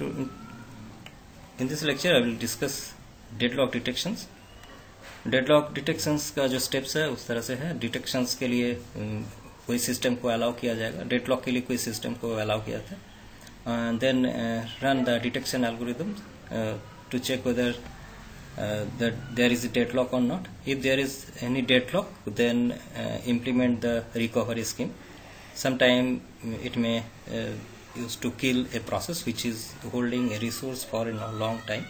In this lecture I will discuss deadlock detections. Deadlock detections का जो steps है उस तरह से है. डिटेक्शंस के लिए कोई सिस्टम को अलाउ किया जाएगा, डेडलॉक के लिए कोई सिस्टम को अलाउ किया जाता है. Then run the detection algorithm to check whether that there is a deadlock or not. If there is any deadlock, then implement the recovery scheme. Sometime it may use to kill a process which is holding a resource for a long time.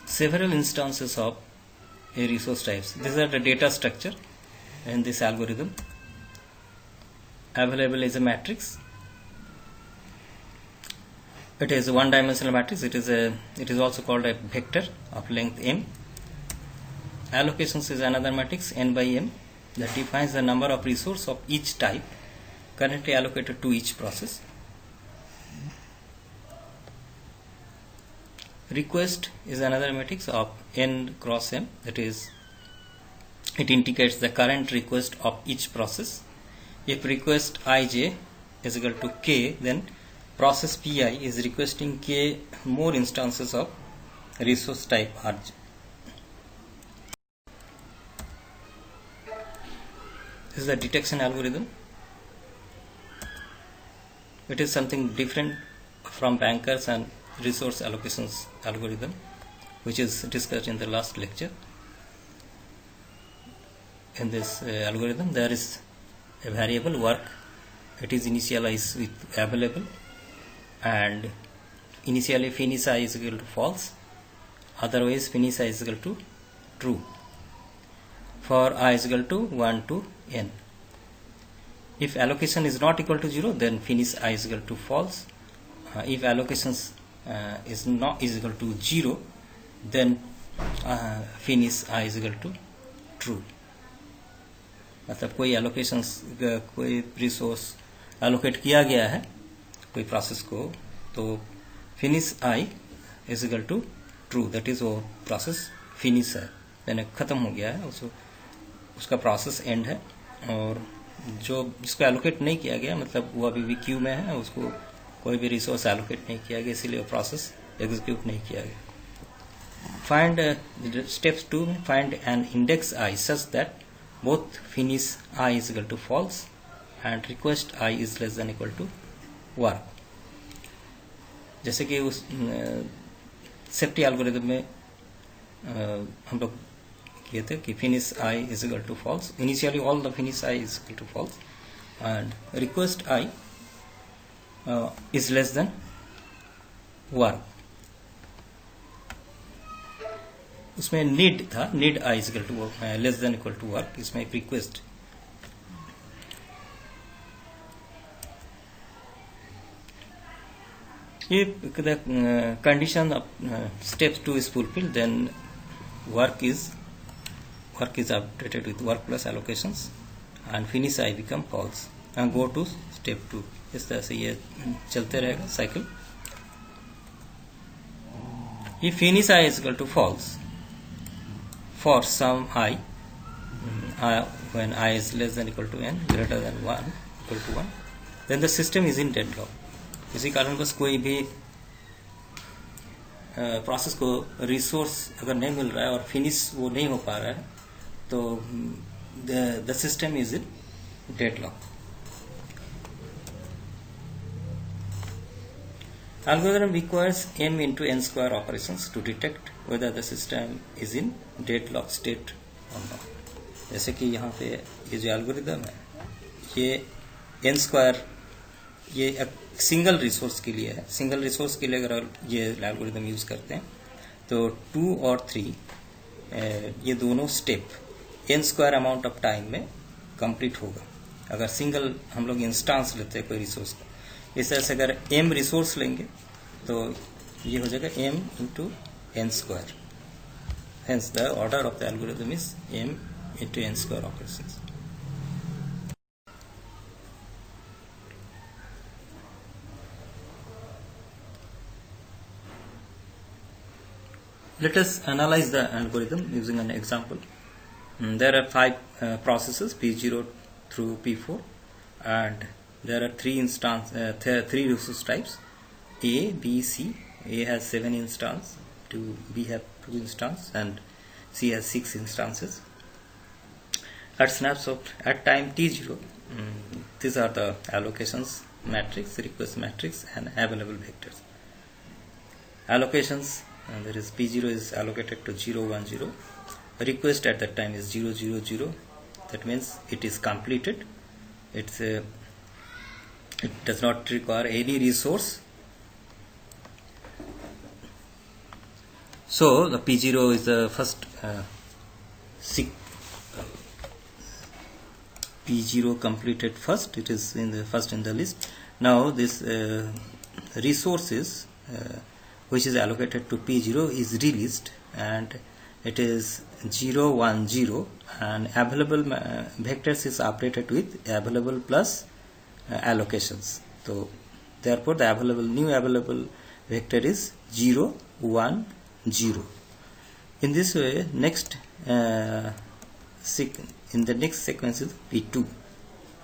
Several instances of a resource types. These are the data structure in this algorithm. Available is a matrix. It is a one-dimensional matrix. It is also called a vector of length m. Allocations is another matrix n by m that defines the number of resources of each type currently allocated to each process. Request is another matrix of n cross m. That is, it indicates the current request of each process. If request ij is equal to k, then process pi is requesting k more instances of resource type rj. This is the detection algorithm. It is something different from bankers and resource allocations algorithm, which is discussed in the last lecture. In this algorithm, there is a variable work. It is initialized with available, and initially finish I is equal to false, otherwise finish I is equal to true for I is equal to 1 to n. If allocation is not equal to 0, then finish I is equal to false. If allocations is equal to 0, then finish I is equal to true. मतलब कोई allocations कोई resource allocate किया गया है कोई process को, तो finish i is equal to true. That is वो प्रोसेस फिनिश है, यानी खत्म हो गया है, उसका प्रोसेस एंड है. और जो जिसको एलोकेट नहीं किया गया, मतलब वो अभी भी क्यू में है, उसको कोई भी रिसोर्स एलोकेट नहीं किया गया, इसीलिए वो प्रोसेस एग्जीक्यूट नहीं किया गया. फाइंड स्टेप्स 2 में find an index i such that both finish i is equal to false and request i is less than equal to work. जैसे कि उस सेफ्टी एल्गोरिथम में हम लोग किए थे कि finish i is equal to false. Initially all the finish i is equal to false and request i is less than work. उसमें नीड था, need i is equal to less than equal to work. इसमें एक request. If the condition of step 2 is fulfilled, then work is updated with work plus allocations and finish I become false and go to step 2. इस तरह से ये चलते रहेगा cycle. If finish I is equal to false for some I when I is less than equal to n greater than 1 equal to 1, then the system is in deadlock. इसी कारण बस कोई भी प्रोसेस को रिसोर्स अगर नहीं मिल रहा है और फिनिश वो नहीं हो पा रहा है, तो the system is in deadlock. Algorithm requires m into n square operations to detect whether the system is in deadlock state or not. जैसे कि यहाँ पे ये जो एल्गोरिथम है, ये n स्क्वायर ये सिंगल रिसोर्स के लिए है. सिंगल रिसोर्स के लिए अगर ये एल्गोरिथम यूज करते हैं तो 2 और 3 ये दोनों step n square amount of time में कंप्लीट होगा. अगर सिंगल हम लोग इंस्टांस लेते हैं कोई रिसोर्स का, इस तरह से अगर m रिसोर्स लेंगे तो ये हो जाएगा m into n square. Hence the order of the algorithm is m into n square operations. Let us analyze the algorithm using an example. There are 5 processes P0 through P4 and there are three resource types: A, B, C. A has 7 instances, B have 2 instances, and C has 6 instances. At snapshot at time t0, these are the allocations matrix, request matrix, and available vectors. Allocations, there is P0 is allocated to 0, 1, 0. Request at that time is 0, 0, 0. That means it is completed. It does not require any resource. So the P0 is the first P0 completed first. It is in the first in the list. Now this resources which is allocated to P0 is released, and it is 0, 1, 0, and available vectors is updated with available plus allocations. So therefore the new available vector is 0, 1, 0. In this way, next in the next sequence is P2.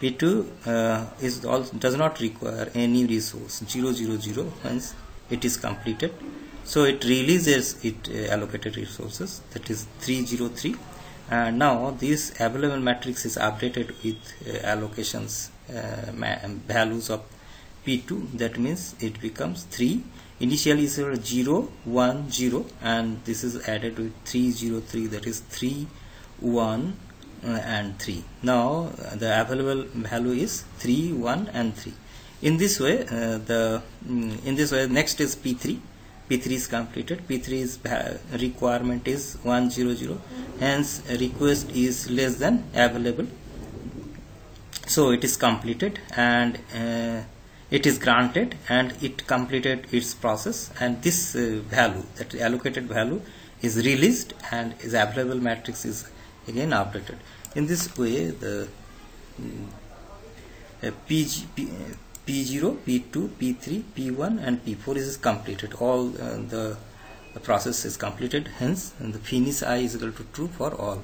P2 does not require any resource, 0, 0, 0. Hence it is completed. So it releases its allocated resources, that is 3, 0, 3. And now this available matrix is updated with allocations values of P2. That means it becomes 3. Initially is 0, 1, 0, and this is added with 3, 0, 3. That is 3, 1, and 3. Now the available value is 3, 1, and 3. In this way, next is P3. P3 is completed. P3's requirement is 1, 0, 0. Hence request is less than available. So it is completed, and it is granted, and it completed its process, and this value, that allocated value, is released, and its available matrix is again updated. In this way, the P0, P2, P3, P1, and P4 is completed. All the process is completed. Hence, the finish I is equal to true for all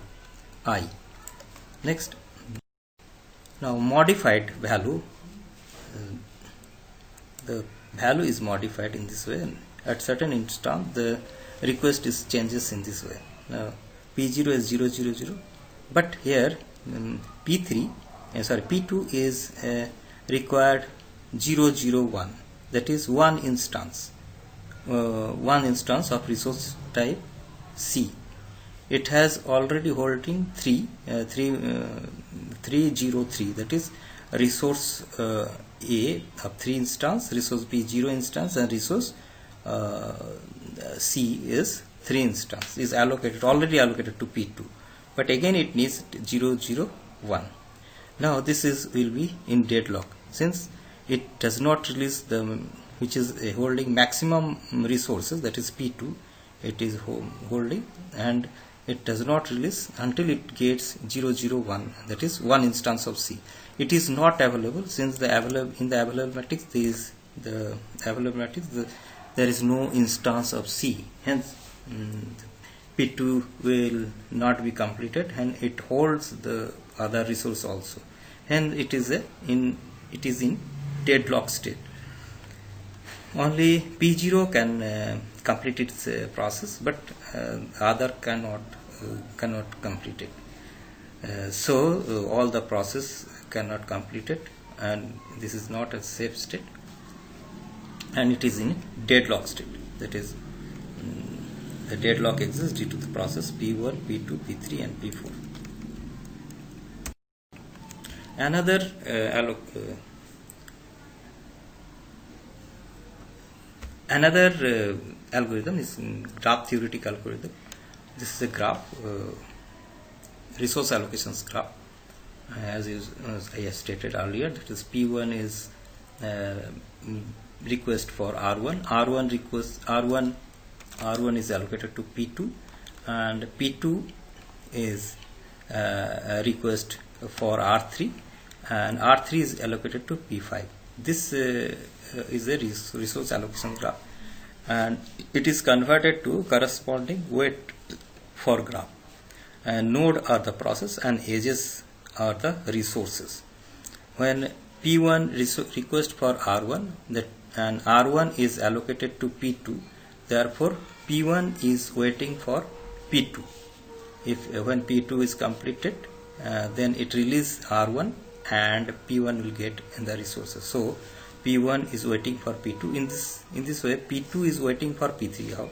I. Next, now modified value. The value is modified in this way. At certain instance, the request is changes in this way. Now P0 is 0, 0, 0, but here P2 is required 0, 0, 1. That is one instance of resource type C. It has already holding 3, 0, 3. That is resource A of 3 instance, resource B 0 instance, and resource C is 3 instance, is already allocated to P2, but again it needs 0, 0, 1. Now this will be in deadlock, since it does not release which is holding maximum resources, that is P2. It is holding, and it does not release until it gets 0, 0, 1, that is one instance of C. It is not available, since in the available matrix there is no instance of C. Hence P2 will not be completed, and it holds the other resource also. Hence it is in deadlock state. Only P0 can complete its process, but other cannot complete it. So all the process cannot complete it, and this is not a safe state, and it is in deadlock state. That is, the deadlock exists due to the process P1, P2, P3, and P4. Another algorithm is graph theoretic algorithm. This is a graph, resource allocations graph, as I have stated earlier. That is, P1 is request for R1. R1 is allocated to P2, and P2 is a request for R3, and R3 is allocated to P5. This is a resource allocation graph, and it is converted to corresponding weight for graph. And node are the process, and edges are the resources. when P1 request for R1, that and R1 is allocated to P2, therefore P1 is waiting for P2. If when P2 is completed, then it release R1 and P1 will get the resources. So P1 is waiting for P2. In this way, P2 is waiting for P3. How?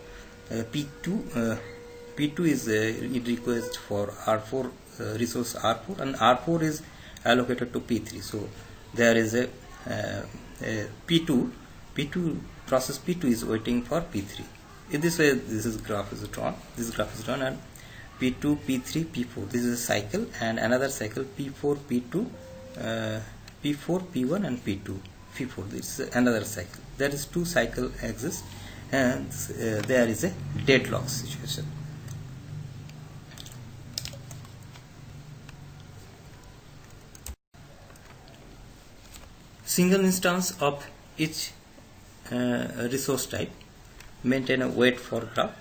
P2 is it request for R4 resource R4, and R4 is allocated to P3. So there is a P2 process P2 is waiting for P3. In this way, this graph is drawn. This graph is drawn, and P2, P3, P4. This is a cycle, and another cycle P4, P2, P4, P1, and P2, P4. This is another cycle. There is two cycle exist, and there is a deadlock situation. Single instance of each resource type maintain a wait for graph.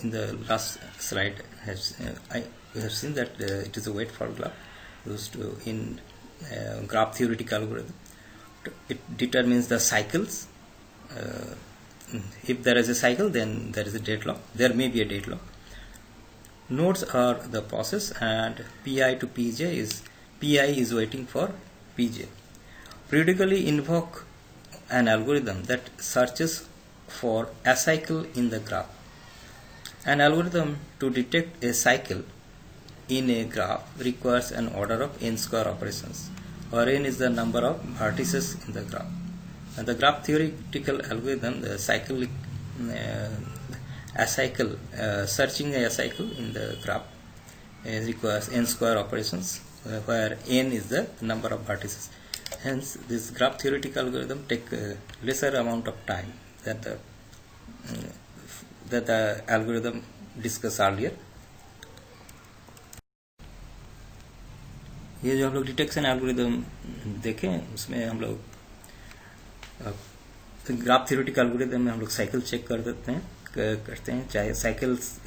In the last slide, we have seen that it is a wait for graph used in graph theoretic algorithm. It determines the cycles. If there is a cycle, then there is a deadlock. There may be a deadlock. Nodes are the process, and Pi to Pj is Pi is waiting for Pj. Periodically invoke an algorithm that searches for a cycle in the graph. An algorithm to detect a cycle in a graph requires an order of n square operations, where n is the number of vertices in the graph. And the graph theoretical algorithm, the cyclic searching a cycle in the graph requires n square operations, where n is the number of vertices. Hence, this graph theoretical algorithm take a lesser amount of time that the algorithm discussed earlier. ये जो हम लोग detection algorithm देखें, उसमें हम लोग graph theoretical algorithm में हम लोग साइकिल चेक करते हैं, चाहे साइकिल्स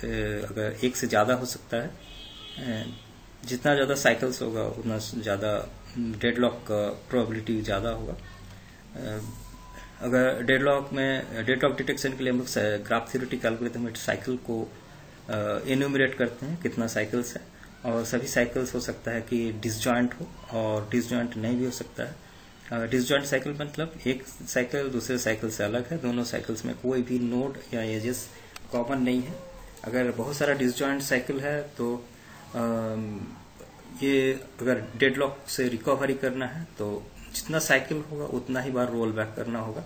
अगर एक से ज़्यादा हो सकता है, जितना ज़्यादा साइकिल्स होगा उतना ज़्यादा डेडलॉक का प्रोबेबिलिटी ज़्यादा होगा. अगर डेडलॉक डिटेक्शन के लिए हम लोग ग्राफ थ्योरेटिकल एल्गोरिदम में साइकिल को एन्यूमरेट करते हैं, कितना साइकिल्स है, और सभी साइकिल्स हो सकता है कि डिसजॉइंट हो और डिसजॉइंट नहीं भी हो सकता है. डिसजॉइंट साइकिल मतलब एक साइकिल दूसरे साइकिल से अलग है, दोनों साइकिल्स में कोई भी नोड या एजेस कॉमन नहीं है. अगर बहुत सारा डिसजॉइंट साइकिल है तो ये अगर डेडलॉक से रिकवरी करना है तो जितना साइकिल होगा उतना ही बार रोल बैक करना होगा.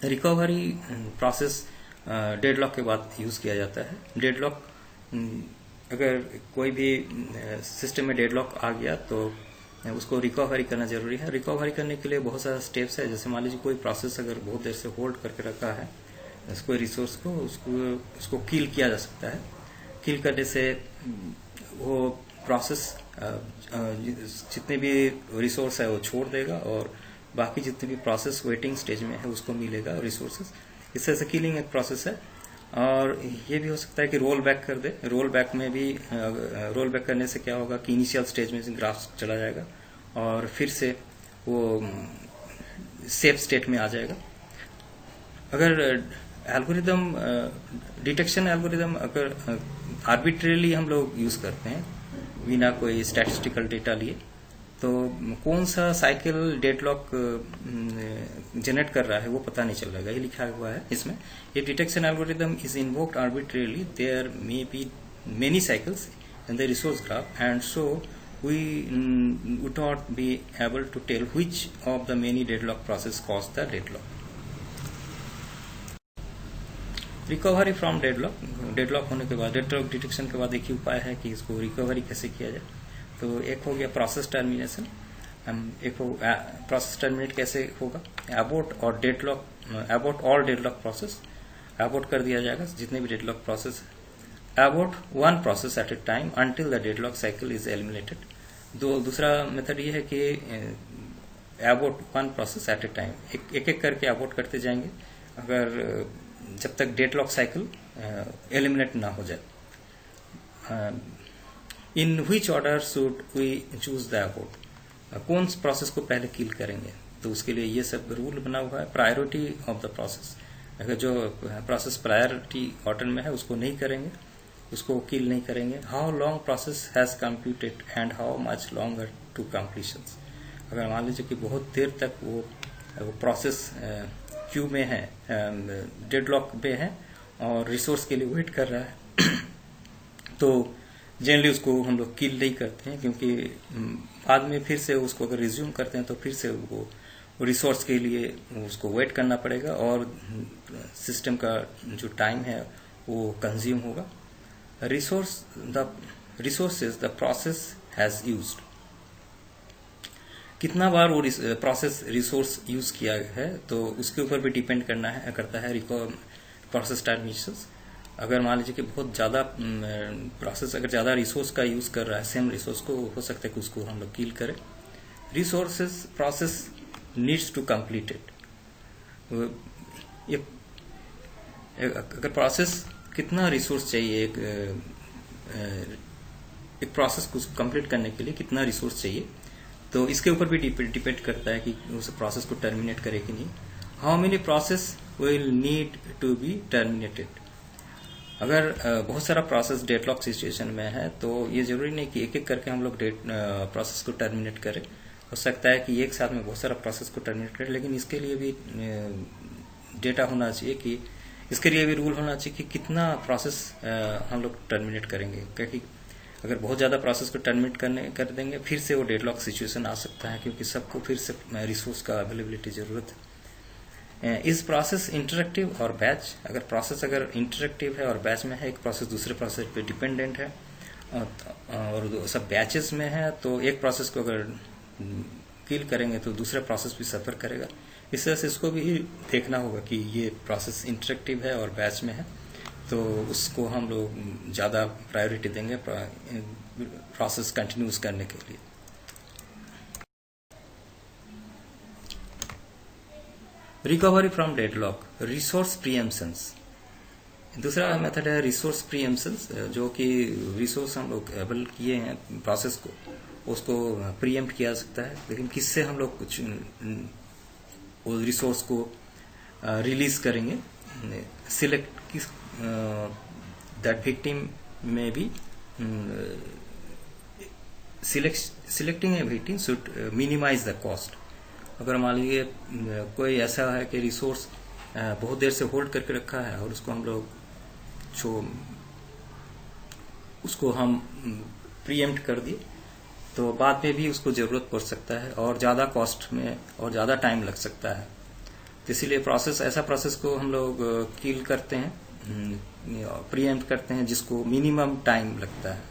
रिकवरी प्रोसेस डेडलॉक के बाद यूज किया जाता है. डेडलॉक अगर कोई भी सिस्टम में डेडलॉक आ गया तो उसको रिकवरी करना जरूरी है. रिकवरी करने के लिए बहुत सारा स्टेप्स है. जैसे मान लीजिए कोई प्रोसेस अगर बहुत देर से होल्ड करके रखा है, कोई रिसोर्स को उसको किल किया जा सकता है. किल करने से वो प्रोसेस जितने भी रिसोर्स है वो छोड़ देगा और बाकी जितने भी प्रोसेस वेटिंग स्टेज में है उसको मिलेगा रिसोर्सेस. इस तरह से किलिंग एक प्रोसेस है. और ये भी हो सकता है कि रोल बैक कर दे. रोल बैक में भी रोल बैक करने से क्या होगा कि इनिशियल स्टेज में ग्राफ चला जाएगा और फिर से वो सेफ स्टेट में आ जाएगा. अगर एल्गोरिदम डिटेक्शन एल्गोरिदम अगर आर्बिट्रेरली हम लोग यूज करते हैं बिना कोई स्टैटिस्टिकल डेटा लिए, तो कौन सा साइकिल डेडलॉक जनरेट कर रहा है वो पता नहीं चल रहा है. ये लिखा हुआ है इसमें, ये detection algorithm is invoked arbitrarily, there may be many cycles in the resource graph, and so we would not be able to tell which of the many deadlock process caused the deadlock. Recovery from deadlock होने के बाद, deadlock detection के बाद एक ही उपाय है कि इसको रिकवरी कैसे किया जाए. तो एक हो गया प्रोसेस टर्मिनेशन. एक हो प्रोसेस टर्मिनेट कैसे होगा, abort all deadlock process. Abort कर दिया जाएगा जितने भी deadlock process. Abort one process at a time until the deadlock cycle is eliminated. दूसरा मेथड ये है कि abort one process at a time, एक एक करके अबॉट करते जाएंगे अगर जब तक डेडलॉक साइकिल एलिमिनेट ना हो जाए. In which order should we choose the abort. कौन प्रोसेस को पहले किल करेंगे, तो उसके लिए ये सब रूल बना हुआ है। प्रायोरिटी ऑफ द प्रोसेस, अगर जो प्रोसेस प्रायोरिटी ऑर्डर में है उसको नहीं करेंगे, उसको किल नहीं करेंगे। How long process has completed and how much longer to completion. अगर मान लीजिए कि बहुत देर तक वो प्रोसेस क्यू में है, डेडलॉक पे है और रिसोर्स के लिए वेट कर रहा है तो जनरली उसको हम लोग किल नहीं करते हैं, क्योंकि बाद में फिर से उसको अगर रिज्यूम करते हैं तो फिर से वो रिसोर्स के लिए उसको वेट करना पड़ेगा और सिस्टम का जो टाइम है वो कंज्यूम होगा। Resources the process has used, कितना बार वो प्रोसेस रिसोर्स यूज किया है तो उसके ऊपर भी डिपेंड करता है प्रोसेस टर्मिनेशंस। अगर मान लीजिए कि बहुत ज्यादा प्रोसेस अगर ज्यादा रिसोर्स का यूज कर रहा है, सेम रिसोर्स को, हो सकता है कि उसको हम लोग किल करें। Resources process needs to complete it, अगर प्रोसेस कितना रिसोर्स चाहिए, एक प्रोसेस को कंप्लीट करने के लिए कितना रिसोर्स चाहिए, तो इसके ऊपर भी डिपेंड करता है कि उस प्रोसेस को टर्मिनेट करे कि नहीं। How many process will need to be terminated, अगर बहुत सारा प्रोसेस डेडलॉक सिचुएशन में है तो ये जरूरी नहीं कि एक एक करके हम लोग प्रोसेस को टर्मिनेट करें। हो सकता है कि एक साथ में बहुत सारा प्रोसेस को टर्मिनेट करें, लेकिन इसके लिए भी डेटा होना चाहिए कि इसके लिए भी रूल होना चाहिए कि कितना प्रोसेस हम लोग टर्मिनेट करेंगे, क्योंकि अगर बहुत ज्यादा प्रोसेस को टर्मिनेट कर देंगे फिर से वो डेडलॉक सिचुएशन आ सकता है, क्योंकि सबको फिर से रिसोर्स का अवेलेबिलिटी जरूरत है। इस प्रोसेस इंटरेक्टिव और बैच, अगर प्रोसेस अगर इंटरेक्टिव है और बैच में है, एक प्रोसेस दूसरे प्रोसेस पे डिपेंडेंट है और सब बैचेस में है, तो एक प्रोसेस को अगर किल करेंगे तो दूसरा प्रोसेस भी सफर करेगा। इस तरह से इसको भी देखना होगा कि ये प्रोसेस इंटरेक्टिव है और बैच में है, तो उसको हम लोग ज्यादा प्रायोरिटी देंगे प्रोसेस कंटिन्यूस करने के लिए। रिकवरी फ्रॉम डेडलॉक, रिसोर्स प्रीएम्पशंस, दूसरा मेथड है रिसोर्स प्रीएम्पशंस, जो कि रिसोर्स हम लोग एबल किए हैं प्रोसेस को, उसको प्रीएम्प्ट किया जा सकता है, लेकिन किससे हम लोग कुछ उस रिसोर्स को रिलीज करेंगे। सिलेक्ट दैट विक्टिम में भी selecting a victim should minimize the cost. अगर मान लीजिए कोई ऐसा है कि रिसोर्स बहुत देर से होल्ड करके रखा है और उसको हम लोग उसको हम प्रीएम्प्ट कर दिए, तो बाद में भी उसको जरूरत पड़ सकता है और ज्यादा कॉस्ट में और ज्यादा टाइम लग सकता है। तो इसीलिए ऐसा प्रोसेस को हम लोग किल करते हैं, प्रीएम्प्ट करते हैं, जिसको मिनिमम टाइम लगता है।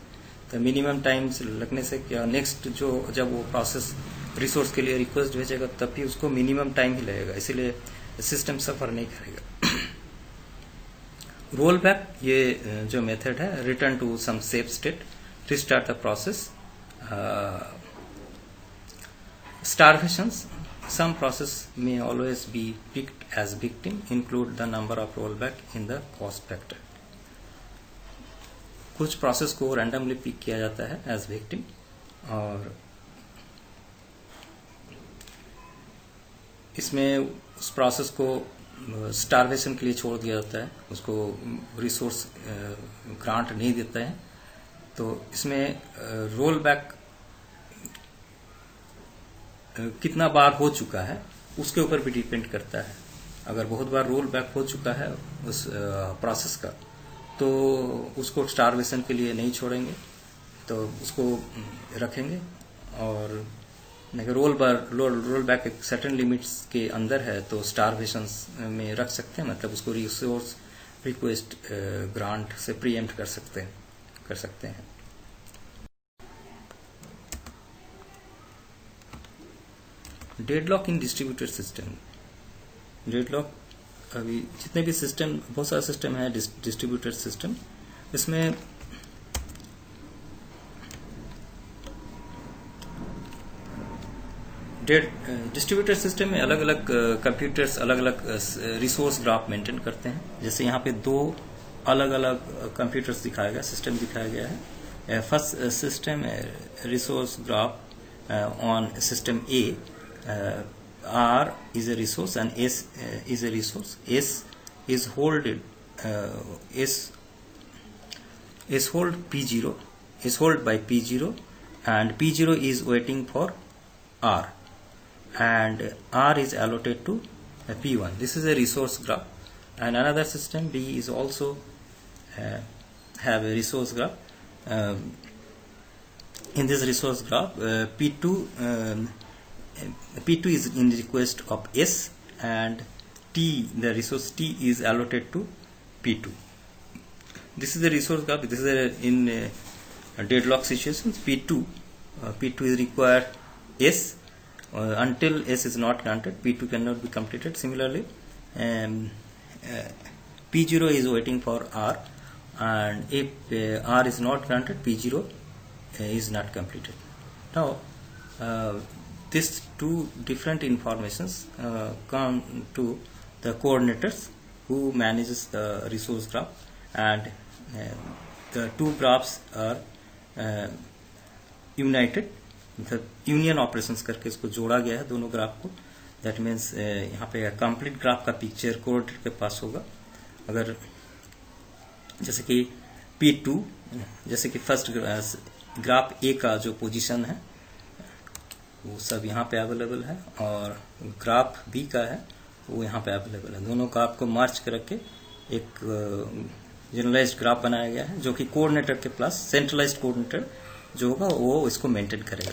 तो मिनिमम टाइम लगने से क्या, नेक्स्ट जब वो प्रोसेस रिसोर्स के लिए रिक्वेस्ट भेजेगा तब भी उसको मिनिमम टाइम ही लगेगा, इसीलिए सिस्टम सफर नहीं करेगा। रोल बैक, ये जो मेथड है, return to some safe state, restart the process. Starvations, some process may always be picked as victim, include the number of rollback in the cost factor. कुछ process को randomly pick किया जाता है as victim और इसमें उस process को starvation के लिए छोड़ दिया जाता है, उसको रिसोर्स ग्रांट नहीं देता है। तो इसमें रोल बैक कितना बार हो चुका है उसके ऊपर भी डिपेंड करता है। अगर बहुत बार रोल बैक हो चुका है उस प्रोसेस का, तो उसको स्टारवेशन के लिए नहीं छोड़ेंगे, तो उसको रखेंगे। और रोल बैक एक सर्टेन लिमिट्स के अंदर है तो स्टारवेशन में रख सकते हैं, मतलब उसको रिसोर्स रिक्वेस्ट ग्रांट से प्रीएम्प्ट कर सकते हैं। डेडलॉक इन डिस्ट्रीब्यूटेड सिस्टम, डेडलॉक अभी जितने भी सिस्टम, बहुत सारे सिस्टम है डिस्ट्रीब्यूटेड सिस्टम, इसमें डिस्ट्रीब्यूटेड सिस्टम में अलग अलग कंप्यूटर्स अलग अलग रिसोर्स ग्राफ मेंटेन करते हैं। जैसे यहाँ पे दो अलग अलग कंप्यूटर्स दिखाया गया, सिस्टम दिखाया गया है। First system resource graph on system A, R is a resource and S is a resource. S is hold P0, is hold by P0, and P0 is waiting for R, and R is allotted to P1. This is a resource graph. And another system B is also have a resource graph. In this resource graph, P2 is in request of S, and T, the resource T, is allotted to P2. This is the resource graph. This is in deadlock situations. P2 is required S. Until S is not granted, P2 cannot be completed. Similarly, P0 is waiting for R, and if R is not granted, P0 is not completed. Now, these two different informations come to the coordinators who manages the resource graph, and the two graphs are united. मतलब union operations करके इसको जोड़ा गया है दोनों graph को. That means यहाँ पे कंप्लीट ग्राफ का पिक्चर कोऑर्डिनेटर के पास होगा. अगर जैसे कि P2, जैसे कि फर्स्ट ग्राफ A का जो पोजीशन है वो सब यहाँ पे अवेलेबल है, और ग्राफ B का है वो यहाँ पे अवेलेबल है. दोनों ग्राफ को मार्च करके एक जनरलाइज्ड ग्राफ बनाया गया है, जो कि कोऑर्डिनेटर के प्लस सेंट्रलाइज्ड कोऑर्डिनेटर जो होगा वो इसको मेंटेन करेगा.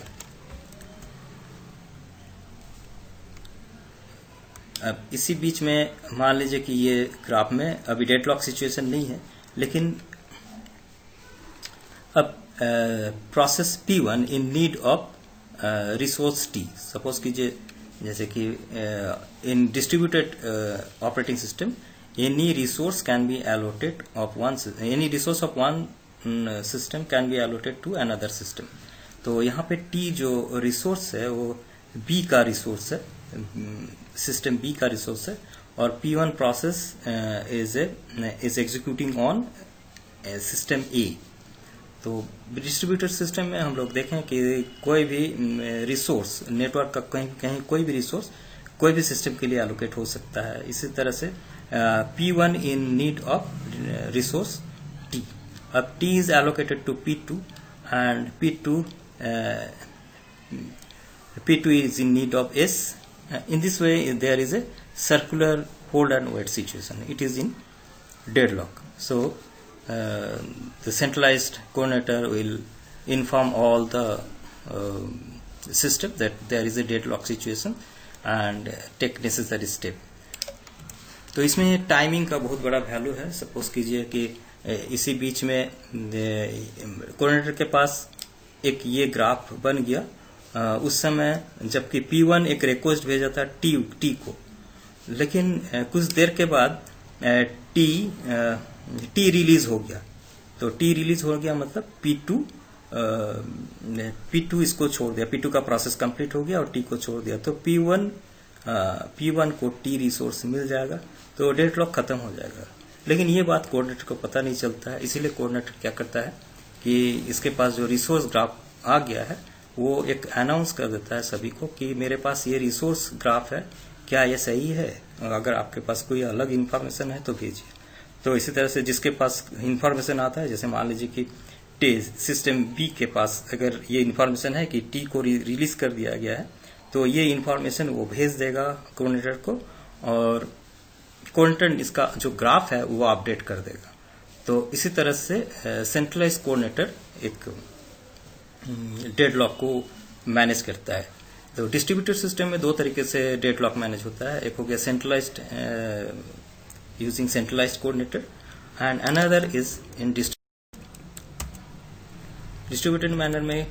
अब इसी बीच में मान लीजिए कि ये ग्राफ में अभी डेडलॉक सिचुएशन नहीं है, लेकिन अब process P1 in need of resource T. Suppose कीजिए जैसे कि in distributed operating system any resource can be allotted of one, any resource of one system can be allotted to another system. तो यहाँ पे T जो resource है वो B का रिसोर्स है, सिस्टम B का रिसोर्स है, और P1 process is executing on system A. तो डिस्ट्रीब्यूटेड सिस्टम में हम लोग देखें कि कोई भी रिसोर्स नेटवर्क का कहीं कोई भी रिसोर्स कोई भी सिस्टम के लिए एलोकेट हो सकता है. इसी तरह से P1 in need of resource T. अब T is allocated to P2, and P2 is in need of S. In this way, there is a circular hold and wait situation. It is in deadlock. So, the centralized coordinator will inform all the system that there is a deadlock situation and take necessary step. तो इसमें timing का बहुत बड़ा value है. Suppose कीजिए कि इसी बीच में कोऑर्डिनेटर के पास एक ये ग्राफ बन गया उस समय, जबकि P1 एक रिक्वेस्ट भेजा था T को, लेकिन कुछ देर के बाद T रिलीज हो गया. तो T रिलीज हो गया मतलब P2 इसको छोड़ दिया, P2 का प्रोसेस कंप्लीट हो गया और T को छोड़ दिया. तो P1 को T रिसोर्स मिल जाएगा, तो डेडलॉक खत्म हो जाएगा. लेकिन ये बात कोऑर्डिनेटर को पता नहीं चलता है. इसीलिए कोऑर्डिनेटर क्या करता है कि इसके पास जो रिसोर्स ग्राफ आ गया है वो एक अनाउंस कर देता है सभी को कि मेरे पास ये रिसोर्स ग्राफ है, क्या ये सही है? अगर आपके पास कोई अलग इन्फॉर्मेशन है तो भेजिए. तो इसी तरह से जिसके पास इन्फॉर्मेशन आता है, जैसे मान लीजिए कि सिस्टम बी के पास अगर ये इन्फॉर्मेशन है कि T को रिलीज कर दिया गया है, तो ये इन्फॉर्मेशन वो भेज देगा कोऑर्डिनेटर को, और कोऑर्डिनेटर इसका जो ग्राफ है वो अपडेट कर देगा. तो इसी तरह से सेंट्रलाइज कोऑर्डिनेटर एक डेडलॉक को मैनेज करता है. तो डिस्ट्रीब्यूटेड सिस्टम में दो तरीके से डेडलॉक मैनेज होता है. एक हो गया centralised using centralised coordinator, and another is in distributed manner में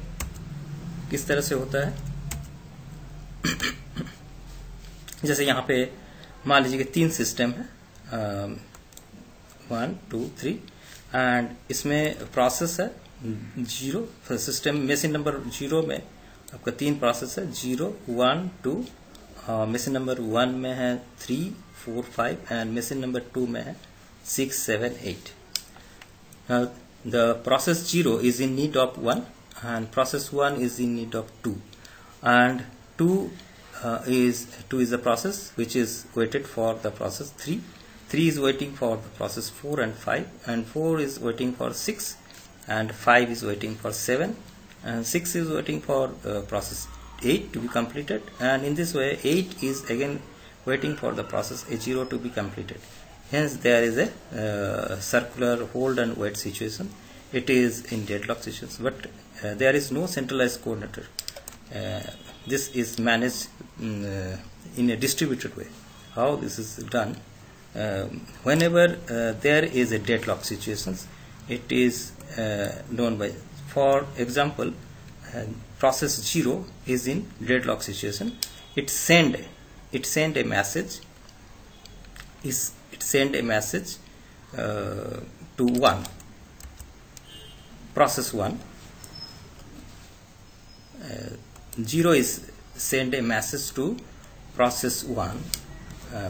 किस तरह से होता है. जैसे यहाँ पे मान लीजिए कि 3 सिस्टम है, 1 2 3, एंड इसमें प्रोसेस है 0. सिस्टम मशीन नंबर 0 में आपका 3 प्रोसेस है, 0 1 2. मशीन नंबर 1 में है 3 4 5, एंड मशीन नंबर 2 में है 6 7 8. The process 0 is in need of 1 and process 1 is in need of 2. and 2 is the process which is waited for the process 3. 3 is waiting for the process 4 and 5, and 4 is waiting for 6, and 5 is waiting for 7, and 6 is waiting for process 8 to be completed, and in this way 8 is again waiting for the process A0 to be completed. Hence there is a circular hold and wait situation. It is in deadlock situations, but there is no centralized coordinator. This is managed in a distributed way. How this is done? Whenever there is a deadlock situations, it is known by, for example, process 0 is in deadlock situation. It send a message. It send a message to 1, process 1. 0 is send a message to process 1.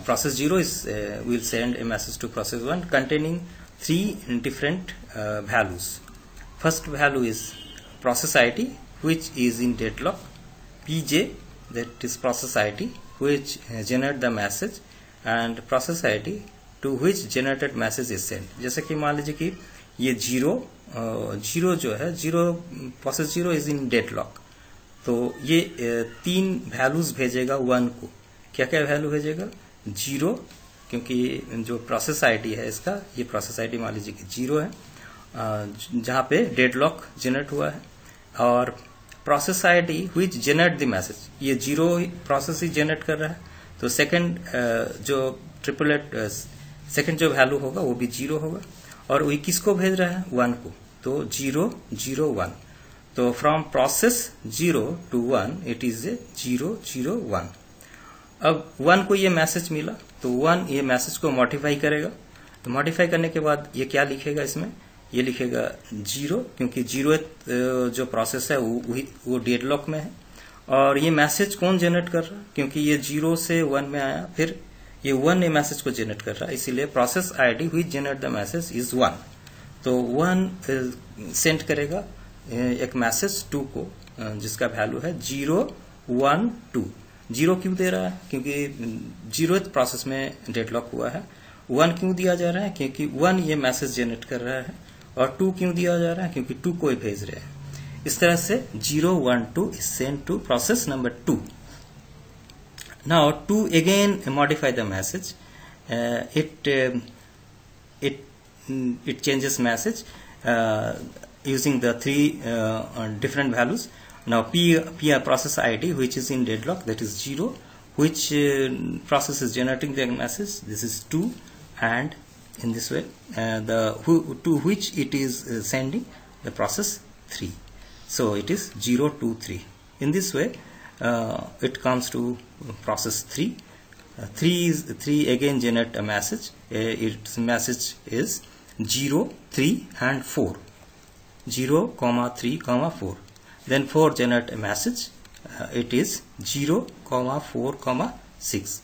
Process 0 is will send a message to process 1 containing 3 different values. First value is process ID, which is in deadlock. PJ, that is process ID, which generate the message, and process ID to which generated message is sent. जैसे कि मान लीजिए कि ये 0 जो है, 0 process 0 is in deadlock, तो ये 3 वैल्यूज भेजेगा 1 को. क्या क्या वैल्यू भेजेगा? 0, क्योंकि जो प्रोसेस आईडी है इसका, ये प्रोसेस आईडी मान लीजिए कि 0 है, जहाँ पे डेडलॉक जनरेट हुआ है, और process ID which generate the message, ये 0 प्रोसेस ही जनरेट कर रहा है, तो सेकंड जो ट्रिपलेट सेकंड जो वैल्यू होगा वो भी 0 होगा, और वही किसको भेज रहा है? 1 को, तो 0 0 1. तो from process 0 to 1 it is a 0 0 1. अब 1 को ये मैसेज मिला, तो 1 ये मैसेज को मॉडिफाई करेगा. तो मॉडिफाई करने के बाद ये क्या लिखेगा? इसमें ये लिखेगा 0, क्योंकि 0 जो प्रोसेस है वो डेडलॉक में है, और ये मैसेज कौन जनरेट कर रहा है? क्योंकि ये 0 से 1 में आया, फिर ये 1 ये मैसेज को जनरेट कर रहा है, इसीलिए process ID which generate the message is 1. तो 1 सेंड करेगा एक मैसेज 2 को, जिसका वैल्यू है 0 1 2. 0 क्यों दे रहा है? क्योंकि 0th प्रोसेस में डेडलॉक हुआ है. 1 क्यों दिया जा रहा है? क्योंकि 1 ये मैसेज जनरेट कर रहा है, और 2 क्यों दिया जा रहा है? क्योंकि 2 को ही भेज रहे हैं. इस तरह से 0 1 2 is sent to process number 2. Now 2 again modify the message. It changes message using the 3 different values. Now P process ID, which is in deadlock, that is 0, which process is generating the message, this is 2, and in this way to which it is sending the process 3. So it is 0 2 3. In this way it comes to process 3. 3 again generate a message. Its message is 0 3 and 4. 0, 3, 4. Then 4 generate a message. It is 0, 4, 6.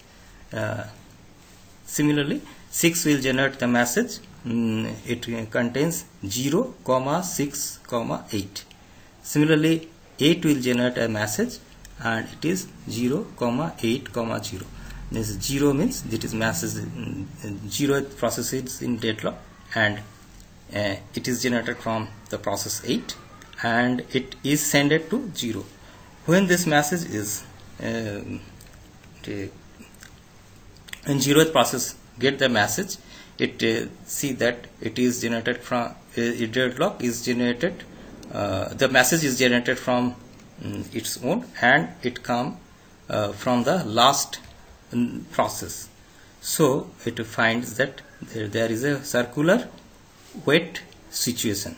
Similarly, 6 will generate the message. It contains 0, 6, 8. Similarly, 8 will generate a message, and it is 0, 8, 0. This 0 means it is message 0th process is in deadlock, and it is generated from the process 8, and it is sent to 0. When this message is in 0th process get the message, it see that it is generated from deadlock is generated. The message is generated from its own, and it come from the last process. So it finds that there is a circular wait situation.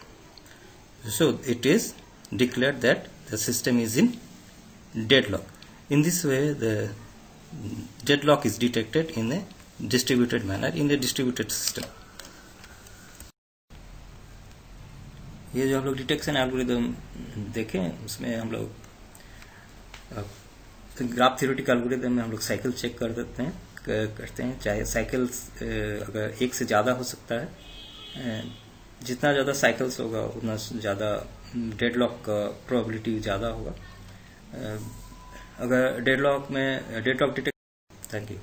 So it is declared that the system is in deadlock. In this way, the deadlock is detected in a distributed manner in the distributed system. ये जो हम लोग detection algorithm देखें, उसमें हम लोग graph theoretical algorithm में हम लोग साइकिल चेक करते हैं, चाहे साइकिल्स अगर 1 से ज़्यादा हो सकता है, जितना ज़्यादा साइकिल्स होगा उतना ज़्यादा डेडलॉक का प्रोबेबिलिटी ज़्यादा होगा. अगर डेडलॉक में डेडलॉक डिटेक्ट। Thank you.